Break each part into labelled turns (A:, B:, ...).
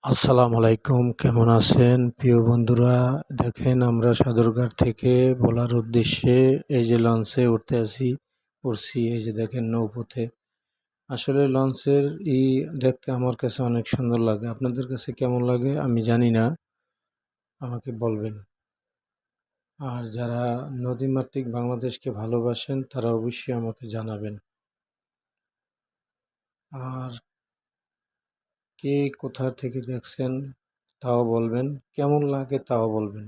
A: আসসালামু আলাইকুম, কেমন আছেন প্রিয় বন্ধুরা? দেখেন আমরা সদরঘাট থেকে ভোলার উদ্দেশ্যে এই যে লঞ্চে উঠছি এই যে দেখেন নৌপথে। আসলে লঞ্চের দেখতে আমার কাছে অনেক সুন্দর লাগে। আপনাদের কাছে কেমন লাগে আমি জানি না, আমাকে বলবেন। আর যারা নদীমাতৃক বাংলাদেশকে ভালোবাসেন তারা অবশ্যই আমাকে জানাবেন। আর কে কোথা থেকে দেখছেন তাও বলবেন, কেমন লাগে তাও বলবেন।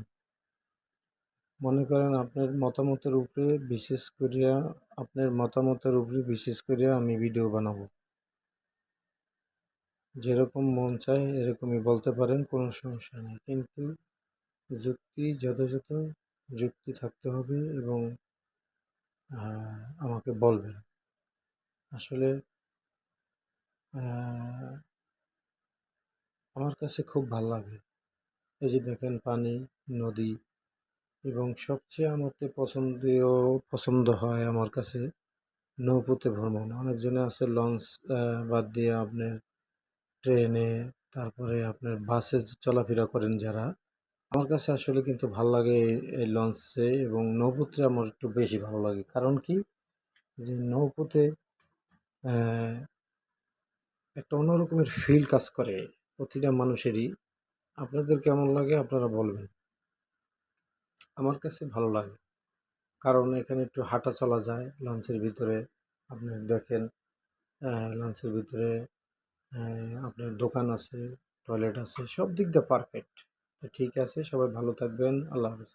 A: মনে করেন আপনার মতামতের উপরে বিশেষ করিয়া আমি ভিডিও বানাবো। যেরকম মন চায় এরকমই বলতে পারেন, কোনো সমস্যা নেই। কিন্তু যথাযথ যুক্তি থাকতে হবে এবং আমাকে বলবেন। আসলে আহ, আমার কাছে খুব ভাল লাগে। এই যে দেখেন পানি, নদী, এবং সবচেয়ে আমাকে পছন্দ হয় আমার কাছে নৌপথে ভ্রমণ। অনেকজনে আছে লঞ্চ বাদ দিয়ে আপনার ট্রেনে, তারপরে আপনার বাসে চলাফেরা করেন যারা। আমার কাছে আসলে কিন্তু ভাল লাগে এই লঞ্চে এবং নৌপথে আমার একটু বেশি ভালো লাগে। কারণ কি, যে নৌপথে আহ, একটা অন্যরকমের ফিল কাজ করে প্রতিটা মানুষেরই। আপনাদের কেমন লাগে আপনারা বলবেন। আমার কাছে ভালো লাগে, কারণ এখানে একটু হাঁটা চলা যায় লঞ্চের ভিতরে। আপনার দেখেন লঞ্চের ভিতরে আপনার দোকান আছে, টয়লেট আছে, সব দিক দিয়ে পারফেক্ট। তো ঠিক আছে, সবাই ভালো থাকবেন। আল্লাহ হাফেজ।